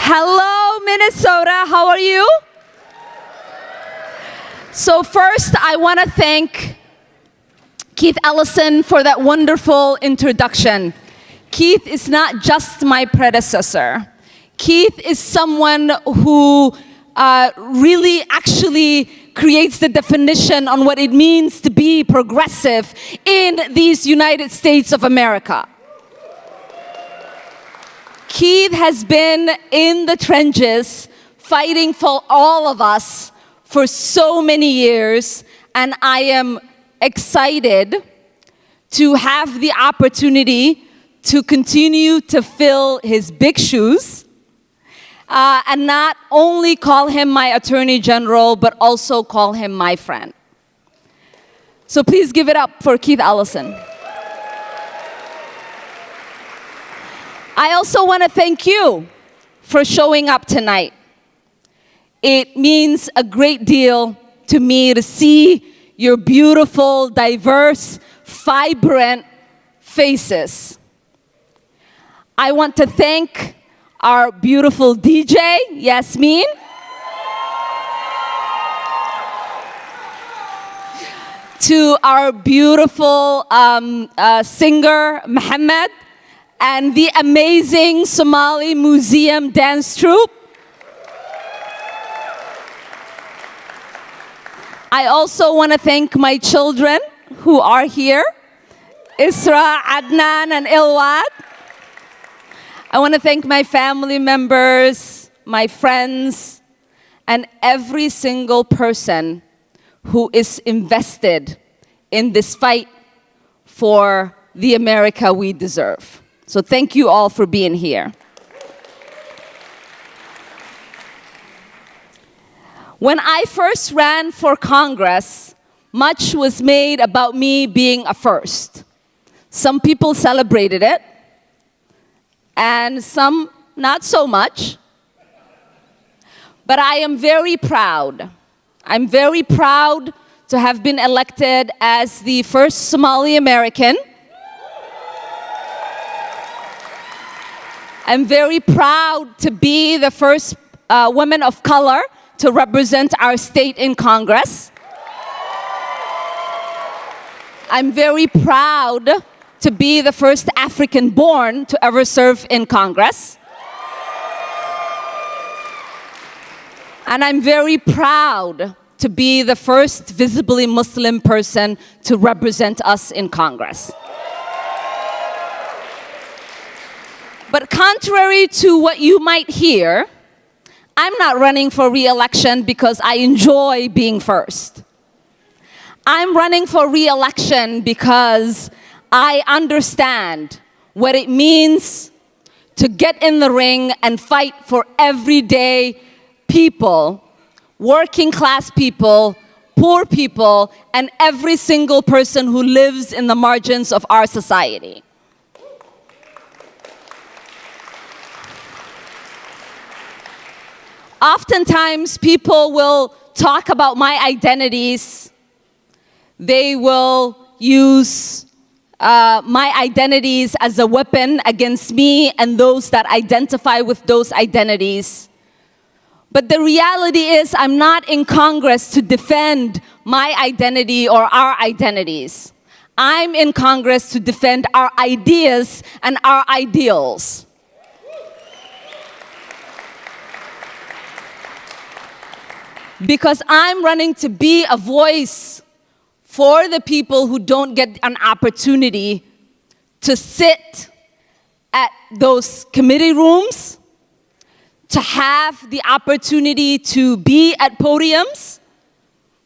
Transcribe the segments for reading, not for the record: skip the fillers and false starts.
Hello, Minnesota. How are you? So first, I want to thank Keith Ellison for that wonderful introduction. Keith is not just my predecessor. Keith is someone who really actually creates the definition on what it means to be progressive in these United States of America. Keith has been in the trenches fighting for all of us for so many years, and I am excited to have the opportunity to continue to fill his big shoes and not only call him my Attorney General, but also call him my friend. So please give it up for Keith Ellison. I also want to thank you for showing up tonight. It means a great deal to me to see your beautiful, diverse, vibrant faces. I want to thank our beautiful DJ, Yasmin. To our beautiful singer, Muhammad, and the amazing Somali Museum dance troupe. I also want to thank my children who are here, Isra, Adnan, and Ilwad. I want to thank my family members, my friends, and every single person who is invested in this fight for the America we deserve. So thank you all for being here. When I first ran for Congress, much was made about me being a first. Some people celebrated it, and some not so much. But I am very proud. I'm very proud to have been elected as the first Somali American. I'm very proud to be the first woman of color to represent our state in Congress. I'm very proud to be the first African-born to ever serve in Congress. And I'm very proud to be the first visibly Muslim person to represent us in Congress. But contrary to what you might hear, I'm not running for re-election because I enjoy being first. I'm running for re-election because I understand what it means to get in the ring and fight for everyday people, working class people, poor people, and every single person who lives in the margins of our society. Oftentimes, people will talk about my identities. They will use my identities as a weapon against me and those that identify with those identities. But the reality is, I'm not in Congress to defend my identity or our identities. I'm in Congress to defend our ideas and our ideals. Because I'm running to be a voice for the people who don't get an opportunity to sit at those committee rooms, to have the opportunity to be at podiums,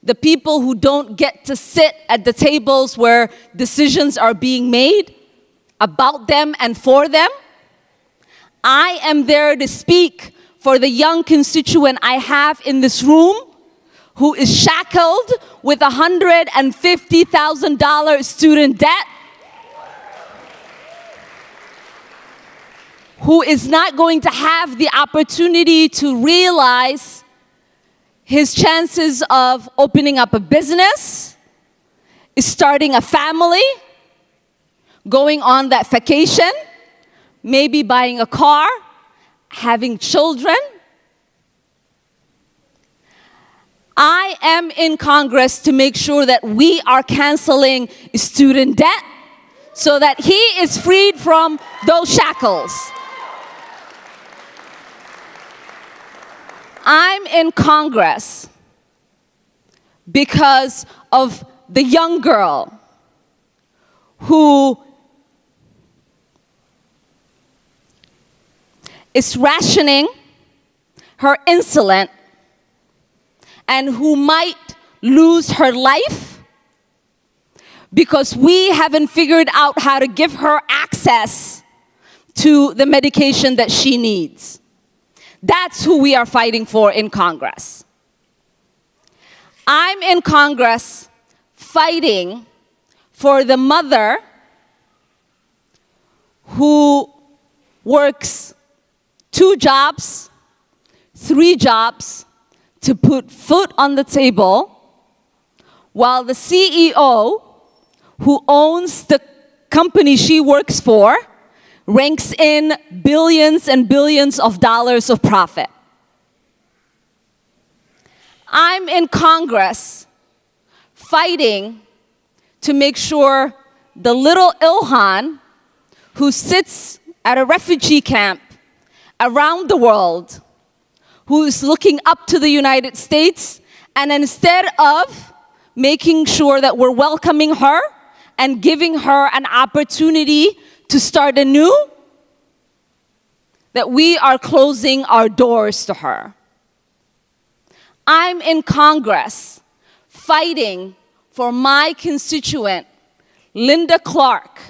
the people who don't get to sit at the tables where decisions are being made about them and for them. I am there to speak for the young constituent I have in this room who is shackled with $150,000 student debt, who is not going to have the opportunity to realize his chances of opening up a business, starting a family, going on that vacation, maybe buying a car, having children. I am in Congress to make sure that we are canceling student debt so that he is freed from those shackles. I'm in Congress because of the young girl who is rationing her insulin and who might lose her life because we haven't figured out how to give her access to the medication that she needs. That's who we are fighting for in Congress. I'm in Congress fighting for the mother who works 2 jobs, 3 jobs to put food on the table, while the CEO who owns the company she works for ranks in billions and billions of dollars of profit. I'm in Congress fighting to make sure the little Ilhan, who sits at a refugee camp around the world, who is looking up to the United States, and instead of making sure that we're welcoming her and giving her an opportunity to start anew, that we are closing our doors to her. I'm in Congress fighting for my constituent, Linda Clark,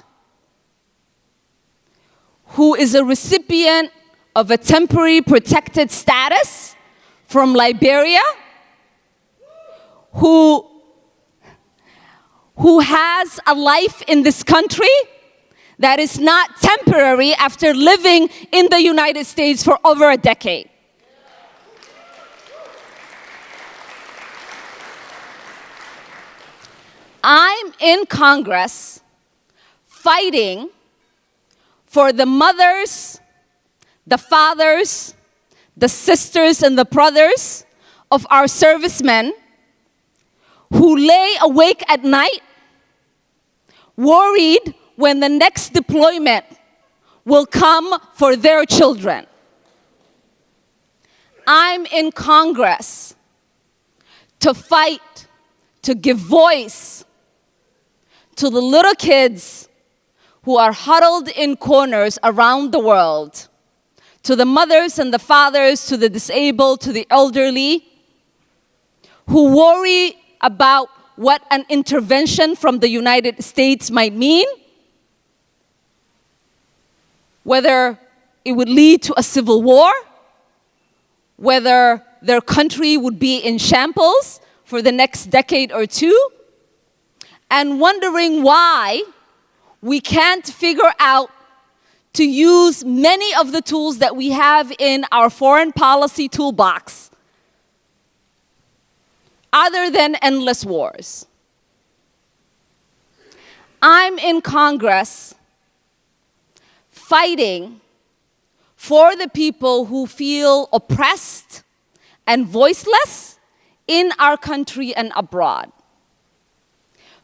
who is a recipient of a temporary protected status from Liberia, who has a life in this country that is not temporary after living in the United States for over a decade. I'm in Congress fighting for the mothers, the fathers, the sisters, and the brothers of our servicemen who lay awake at night, worried when the next deployment will come for their children. I'm in Congress to fight, to give voice to the little kids who are huddled in corners around the world, to the mothers and the fathers, to the disabled, to the elderly, who worry about what an intervention from the United States might mean, whether it would lead to a civil war, whether their country would be in shambles for the next decade or two, and wondering why we can't figure out to use many of the tools that we have in our foreign policy toolbox other than endless wars. I'm in Congress fighting for the people who feel oppressed and voiceless in our country and abroad.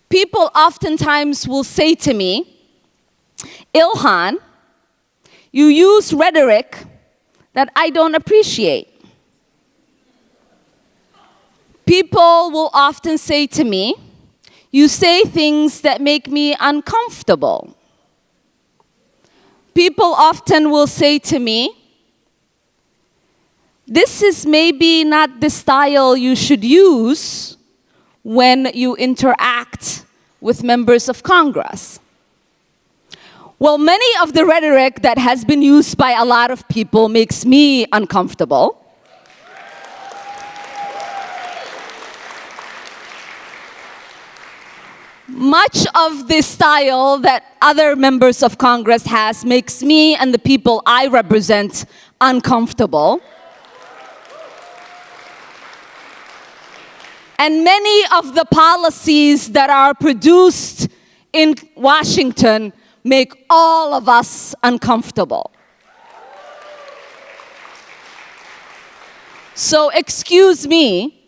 People oftentimes will say to me, Ilhan, you use rhetoric that I don't appreciate. People will often say to me, you say things that make me uncomfortable. People often will say to me, this is maybe not the style you should use when you interact with members of Congress. Well, many of the rhetoric that has been used by a lot of people makes me uncomfortable. Much of the style that other members of Congress has makes me and the people I represent uncomfortable. And many of the policies that are produced in Washington make all of us uncomfortable. So excuse me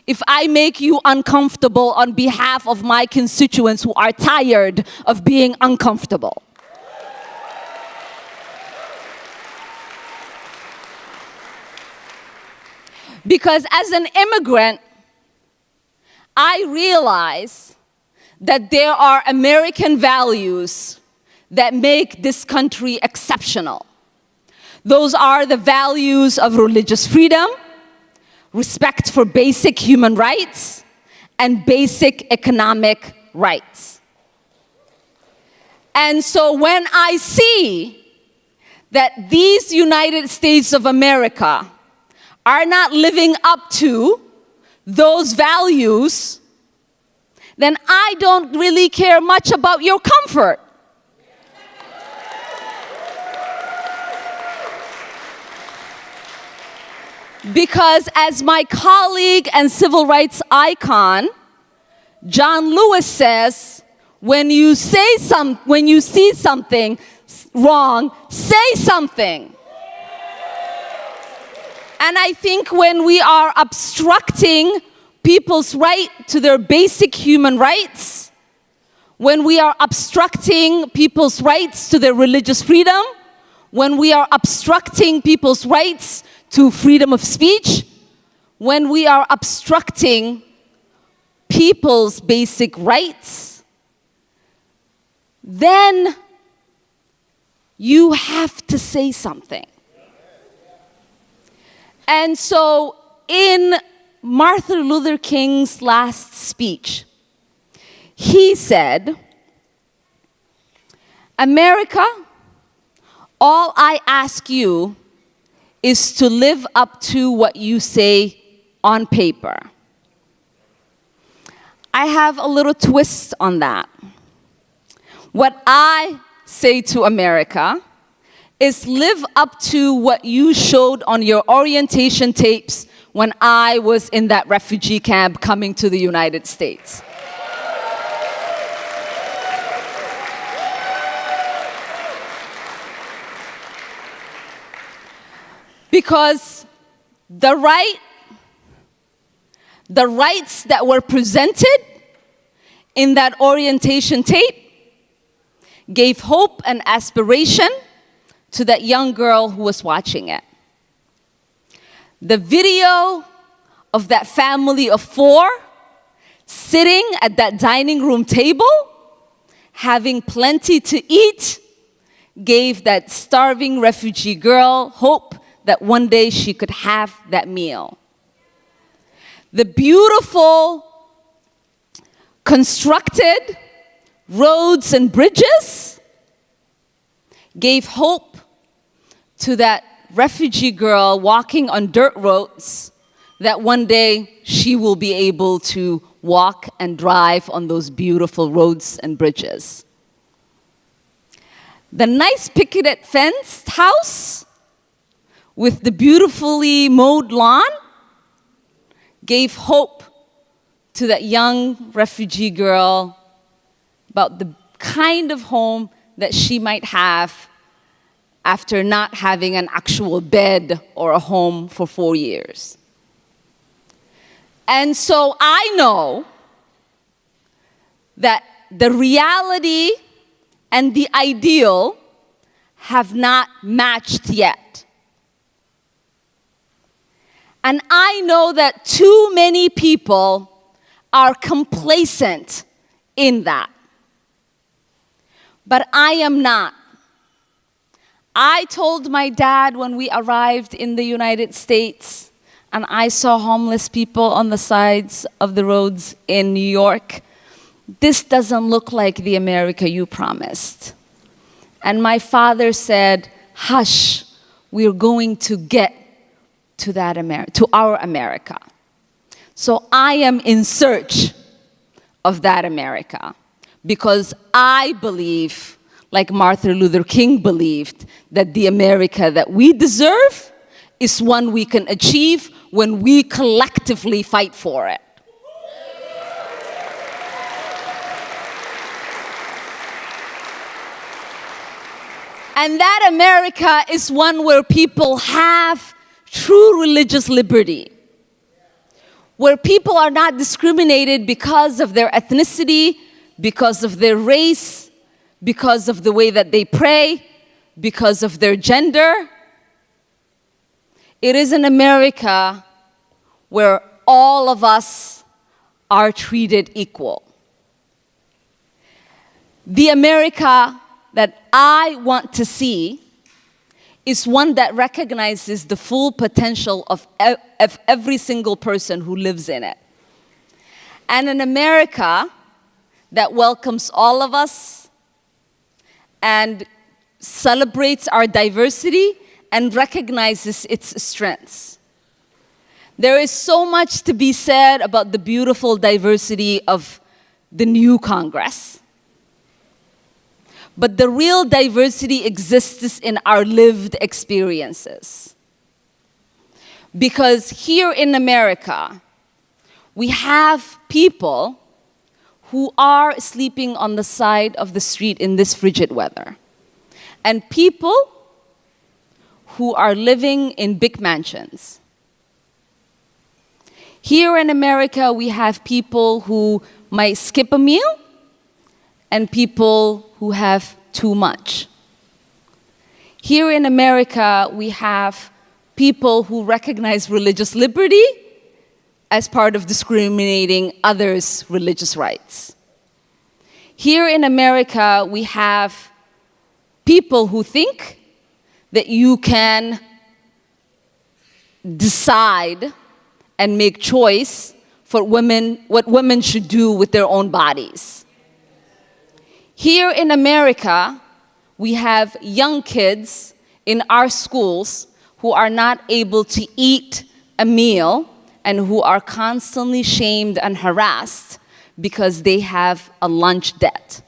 if I make you uncomfortable on behalf of my constituents who are tired of being uncomfortable. Because as an immigrant, I realize that there are American values that make this country exceptional. Those are the values of religious freedom, respect for basic human rights, and basic economic rights. And so when I see that these United States of America are not living up to those values, then I don't really care much about your comfort. Because as my colleague and civil rights icon, John Lewis says, when you see something wrong, say something. And I think when we are obstructing people's right to their basic human rights, when we are obstructing people's rights to their religious freedom, when we are obstructing people's rights to freedom of speech, when we are obstructing people's basic rights, then you have to say something. And so in Martin Luther King's last speech, he said, "America, all I ask you is to live up to what you say on paper." I have a little twist on that. What I say to America is live up to what you showed on your orientation tapes when I was in that refugee camp coming to the United States. Because the rights that were presented in that orientation tape gave hope and aspiration to that young girl who was watching it. The video of that family of 4 sitting at that dining room table, having plenty to eat, gave that starving refugee girl hope that one day she could have that meal. The beautiful, constructed roads and bridges gave hope to that refugee girl walking on dirt roads that one day she will be able to walk and drive on those beautiful roads and bridges. The nice picketed fenced house with the beautifully mowed lawn gave hope to that young refugee girl about the kind of home that she might have after not having an actual bed or a home for 4 years. And so I know that the reality and the ideal have not matched yet. And I know that too many people are complacent in that. But I am not. I told my dad when we arrived in the United States and I saw homeless people on the sides of the roads in New York, this doesn't look like the America you promised. And my father said, hush, we're going to get to that to our America. So I am in search of that America because I believe, like Martin Luther King believed, that the America that we deserve is one we can achieve when we collectively fight for it. And that America is one where people have true religious liberty, where people are not discriminated because of their ethnicity, because of their race, because of the way that they pray, because of their gender. It is an America where all of us are treated equal. The America that I want to see is one that recognizes the full potential of every single person who lives in it. And an America that welcomes all of us and celebrates our diversity and recognizes its strengths. There is so much to be said about the beautiful diversity of the new Congress. But the real diversity exists in our lived experiences. Because here in America, we have people who are sleeping on the side of the street in this frigid weather, and people who are living in big mansions. Here in America, we have people who might skip a meal and people who have too much. Here in America, we have people who recognize religious liberty as part of discriminating others' religious rights. Here in America, we have people who think that you can decide and make choice for women, what women should do with their own bodies. Here in America, we have young kids in our schools who are not able to eat a meal and who are constantly shamed and harassed because they have a lunch debt.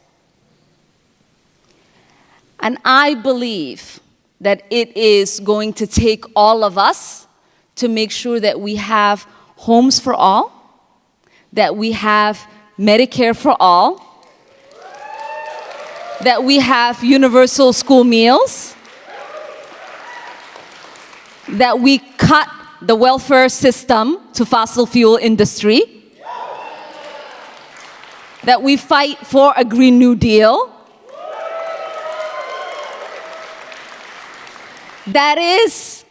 And I believe that it is going to take all of us to make sure that we have homes for all, that we have Medicare for all, that we have universal school meals, that we cut the welfare system to fossil fuel industry, that we fight for a Green New Deal. That is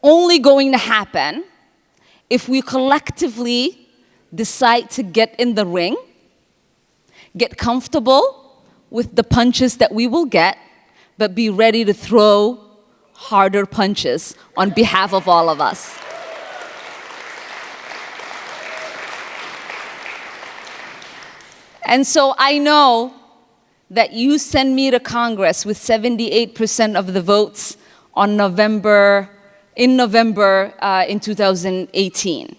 only going to happen if we collectively decide to get in the ring, get comfortable with the punches that we will get, but be ready to throw harder punches on behalf of all of us. And so I know that you send me to Congress with 78% of the votes in November in 2018.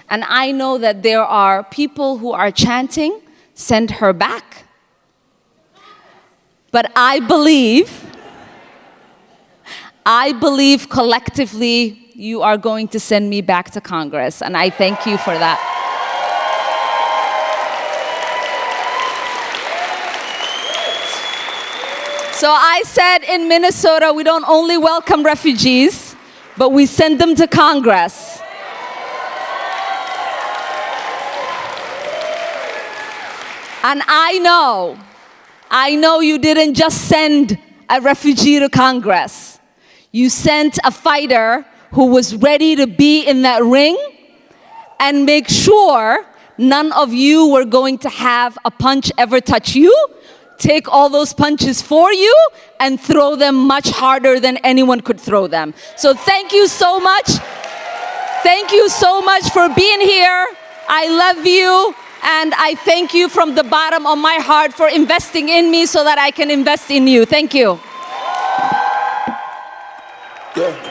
And I know that there are people who are chanting, "Send her back." But I believe collectively you are going to send me back to Congress, and I thank you for that. So I said in Minnesota, we don't only welcome refugees, but we send them to Congress. And I know you didn't just send a refugee to Congress. You sent a fighter who was ready to be in that ring and make sure none of you were going to have a punch ever touch you, take all those punches for you, and throw them much harder than anyone could throw them. So thank you so much. Thank you so much for being here. I love you. And I thank you from the bottom of my heart for investing in me so that I can invest in you. Thank you. Yeah.